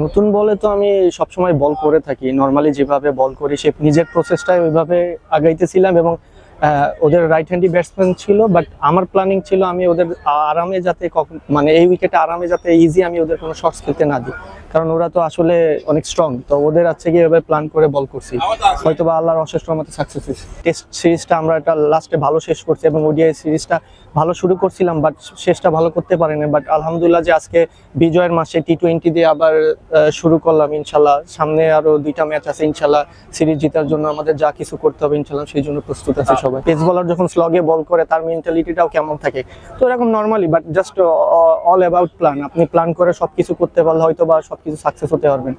নতুন বলে তো আমি সবসময় বল করে থাকি, নর্মালি যেভাবে বল করি সে নিজের প্রসেসটাই ওইভাবে আগাইতেছিলাম এবং ওদের রাইট হ্যান্ডি ব্যাটসম্যান ছিল, বাট আমার প্ল্যানিং ছিল আমি ওদের আরামে যাতে মানে এই উইকেটে আরামে যাতে ইজি আমি ওদের কোনো শটস খেলতে না দিই, কারণ ওরা তো আসলে অনেক স্ট্রং। তো ওদের আছে গিয়ে এভাবে প্ল্যান করে বল করছি, হয়তো বা আল্লাহর অশেষ রহমতে সাকসেস হয়েছে। টেস্ট সিরিজটা আমরা এটা লাস্টে ভালো শেষ করছি এবং ওডিআই সিরিজটা ভালো শুরু করছিলাম, বাট শেষটা ভালো করতে পারিনি। বাট আলহামদুলিল্লাহ যে আজকে বিজয়ের মাসে টি-20 দিয়ে আবার শুরু করলাম। ইনশাল্লাহ সামনে আরো 2টা ম্যাচ আছে, ইনশাল্লাহ সিরিজ জেতার জন্য আমাদের যা কিছু করতে হবে ইনশাল্লাহ সেই জন্য প্রস্তুত আছে সবাই। পেস বলার যখন স্লগে বল করে তার মেন্টালিটিটাও কেমন থাকে, তো এরকম normally, but just all about plan. আপনি প্ল্যান করে সবকিছু করতে পারলে হয়তো বা সবকিছু সাকসেস হতে পারবেন,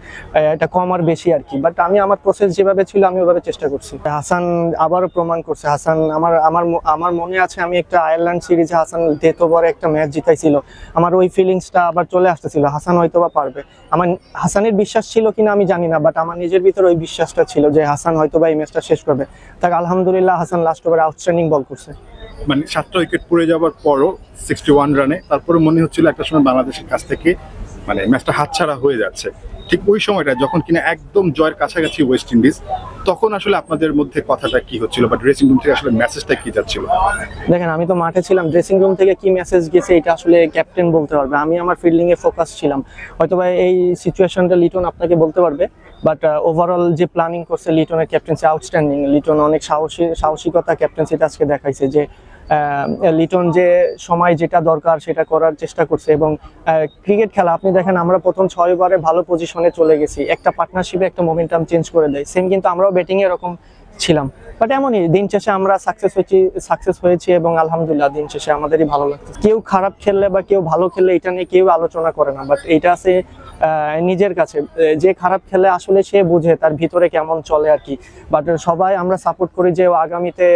এটা কম আর বেশি আর কি। বাট আমি আমার প্রসেস যেভাবে ছিল আমি ওভাবে চেষ্টা করছি। হাসান আবারও প্রমাণ করছে। হাসান আমার মনে আছে আমি একটা আয়ারল্যান্ড সিরিজে হাসান ডেথ ওভারে একটা ম্যাচ জিতাইছিল, আমার ওই ফিলিংসটা আবার চলে আসতেছিল হাসান হয়তো বা পারবে। আমার হাসানের বিশ্বাস ছিল কিনা আমি জানি না, বাট আমার নিজের ভিতরে ওই বিশ্বাসটা ছিল যে হাসান হয়তো বা এই ম্যাচটা শেষ করবে। তাকে আলহামদুলিল্লাহ হাসান লাস্ট ওভারে আউটস্ট্যান্ডিং বল করছে। মানে 7টা উইকেট পড়ে যাওয়ার পরও 61 রানে তারপরে মনে হচ্ছিল একটা সময় বাংলাদেশের কাছ থেকে মানে ম্যাচটা হাতছাড়া হয়ে যাচ্ছে। ঠিক ওই সময়টা যখন কিনা একদম জয়ের কাছাকাছি ওয়েস্ট ইন্ডিজ, তখন আসলে আপনাদের মধ্যে কথাটা কি হচ্ছিল বা ড্রেসিং রুম থেকে আসলে মেসেজটা কি যাচ্ছিল? দেখেন আমি তো মাঠে ছিলাম, ড্রেসিং রুম থেকে কি মেসেজ গেছে এটা আসলে ক্যাপ্টেন বলতে পারবে। আমি আমার ফিল্ডিং এ ফোকাস ছিলাম, হয়তো বা এই সিচুয়েশনটা লিটন আপনাকে বলতে পারবে। বাট ওভারঅল যে প্ল্যানিং করছে লিটনের ক্যাপ্টেন্সি আউটস্ট্যান্ডিং। লিটন অনেক সাহসিকতা ক্যাপ্টেন্সিটা আজকে দেখাইছে যে লিটন যে সময় যেটা দরকার সেটা করার চেষ্টা করছে। এবং ক্রিকেট খেলা আপনি দেখেন আমরা প্রথম 6 ওভারে ভালো পজিশনে চলে গেছি, একটা পার্টনারশিপে একটা মোমেন্টাম চেঞ্জ করে দেয়। সেম কিন্তু আমরাও ব্যাটিং এ এরকম ছিলাম, বাট এমনই দিন শেষে আমরা সাকসেস হয়েছি এবং আলহামদুলিল্লাহ দিন শেষে আমাদেরই ভালো লাগছে। কেউ খারাপ খেললে বা কেউ ভালো খেললে এটা নিয়ে কেউ আলোচনা করে না, বাট এটা আছে নিজের কাছে। যে খারাপ খেলে আসলে সে বুঝে তার ভিতরে কেমন চলে আর কি। বাট সবাই আমরা সাপোর্ট করি যে আগামীতে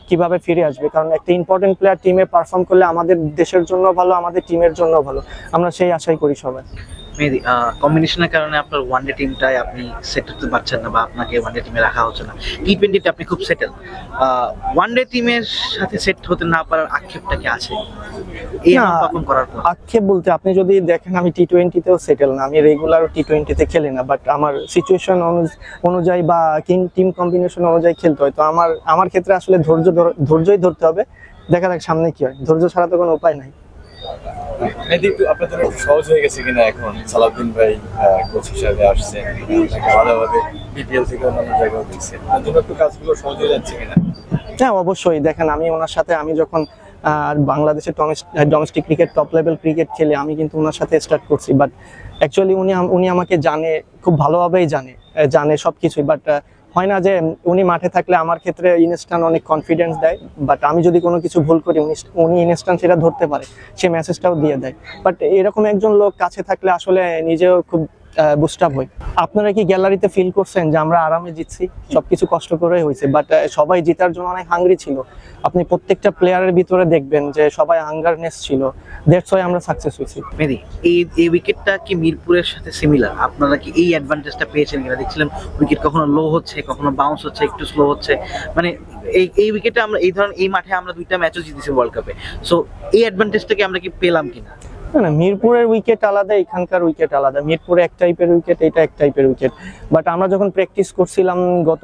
কিভাবে ফিরে আসবে, কারণ একটা ইম্পর্টেন্ট প্লেয়ার টিমে পারফর্ম করলে আমাদের দেশের জন্য ভালো, আমাদের টিমের জন্য ভালো, আমরা সেই আশাই করি সবাই। মেহেদী, কম্বিনেশনের কারণে আপনার ওয়ানডে টিমটাই আপনি সেট করতে পারছেন না বা আপনাকে ওয়ানডে টিমে রাখা হচ্ছে না। টি-20তে আপনি খুব সেটেল, ওয়ানডে টিমের সাথে সেট হতে না পারার আক্ষেপটা কি আছে এই পারফর্ম করার পর? আক্ষেপ বলতে আপনি যদি দেখেন আমি টি-20তেও সেটেল না, আমি রেগুলার টি-20তে খেলি না, বাট আমার সিচুয়েশন অনুযায়ী বা টিম কম্বিনেশন অনুযায়ী খেলতে হয়। তো আমার ক্ষেত্রে আসলে ধৈর্যই ধরতে হবে, দেখা যাক সামনে কি হয়। ধৈর্য ছাড়া তো কোনো উপায় নাই। আপনার জন্য একটু সহজ হয়ে গেছে কিনা এখন সালাউদ্দিন ভাই কোচ হিসাবে আসছেন, আলাদাভাবে বিপিএল থেকে অন্যান্য জায়গায় দেখছেন, আপনার জন্য একটু কাজগুলো সহজ হয়ে যাচ্ছে কিনা? হ্যাঁ অবশ্যই। দেখেন আমি ওনার সাথে আমি যখন বাংলাদেশের domestic cricket top level cricket খেলে আমি কিন্তু ওনার সাথে স্টার্ট করছি, বাট অ্যাকচুয়ালি উনি আমাকে জানে, খুব ভালোভাবেই জানে সব কিছুই। বাট হয় না যে উনি মাঠে থাকলে আমার ক্ষেত্রে ইনস্ট্যান্ট অনেক কনফিডেন্স দেয়, বাট আমি যদি কোনো কিছু ভুল করি উনি ইনস্ট্যান্ট সেটা ধরতে পারে, সে মেসেজটাও দিয়ে দেয়। বাট এরকম একজন লোক কাছে থাকলে আসলে নিজেও খুব বুস্ট আপ হই। আপনারা কি গ্যালারিতে ফিল করছেন যে আমরা আরামে জিতছি? সবকিছু কষ্ট করে হয়েছে, বাট সবাই জেতার জন্য অনেক হাঙ্গ্রি ছিল। আপনি প্রত্যেকটা প্লেয়ারের ভিতরে দেখবেন যে সবাই হাঙ্গারনেস ছিল, দ্যাটস ওয়াই আমরা সাকসেস হয়েছি। মেহেদী, এই উইকেটটা কি মিরপুরের সাথে সিমিলার? আপনারা কি এই অ্যাডভান্টেজটা পেয়েছেন কিনা? দেখছিলাম উইকেট কখনো লো হচ্ছে, কখনো বাউন্স হচ্ছে, একটু স্লো হচ্ছে। মানে এই উইকেটে আমরা এই মাঠে আমরা 2টা ম্যাচও জিতেছি ওয়ার্ল্ড কাপে, সো এই অ্যাডভান্টেজটাকে আমরা কি পেলাম কিনা? না, মিরপুরের উইকেট আলাদা, এখানকার উইকেট আলাদা। মিরপুরে এক টাইপের উইকেট, এটা এক টাইপের উইকেট। বাট আমরা যখন প্র্যাকটিস করছিলাম গত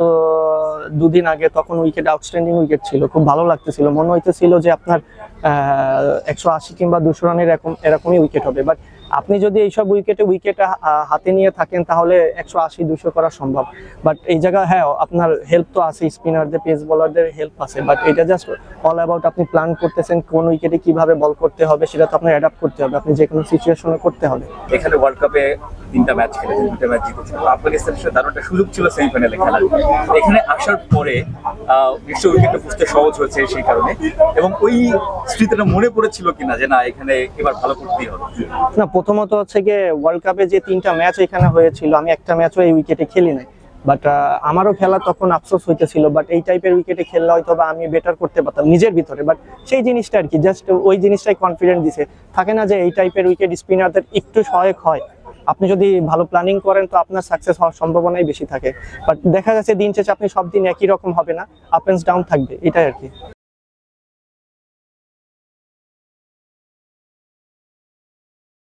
2 দিন আগে, তখন উইকেট আউটস্ট্যান্ডিং উইকেট ছিল, খুব ভালো লাগতেছিল। মনে হইতেছিল যে আপনার 180 কিংবা 200 রানের এরকমই উইকেট হবে। বাট আপনি যদি এইসব উইকেট হাতে নিয়ে থাকেন তাহলে 180-200 করা সম্ভব। বাট এই জায়গায় হ্যাঁ আপনার হেল্প তো আছে, স্পিনারদের পেস বোলারদের হেল্প আছে, বাট এটা জাস্ট অল অ্যাবাউট আপনি প্ল্যান করতেছেন কোন উইকেটে কিভাবে বল করতে হবে, সেটা তো আপনার অ্যাডাপ্ট করতে হবে, আপনি যে কোনো সিচুয়েশনে করতে হবে। এখানে ওয়ার্ল্ড কাপে 3টা ম্যাচ খেলেছেন, 2টা ম্যাচ জিতেছেন, আফগানিস্তানের সাথে দারুণ একটা সুযোগ ছিল সেমিফাইনালে খেলার। এখানে আসার পরে বিশ্ব উইকেটটা বুঝতে সহজ হয়েছে সেই কারণে, এবং ওই স্মৃতিটা মনে পড়েছিল কিনা যে না এখানে এবার ভালো করতেই হবে? না, প্রথমত হচ্ছে গিয়ে ওয়ার্ল্ড কাপে যে 3টা ম্যাচ এখানে হয়েছিল আমি একটা ম্যাচও এই উইকেটে খেলি নাই, বাট আমারও খেলা তখন আফসোস হইতেছিল। বাট এই টাইপের উইকেটে খেললে হয়তো বা আমি বেটার করতে পারতাম নিজের ভিতরে, বাট সেই জিনিসটা আর কি জাস্ট ওই জিনিসটাই কনফিডেন্স দিছে। থাকে না যে এই টাইপের উইকেট স্পিনারদের একটু সহায়ক হয়, আপনি যদি ভালো প্ল্যানিং করেন তো আপনার সাকসেস হওয়ার সম্ভাবনাই বেশি থাকে। বাট দেখা যাচ্ছে দিন শেষে আপনি সব দিন একই রকম হবে না, আপ এন্ড ডাউন থাকবে, এটাই আর কি।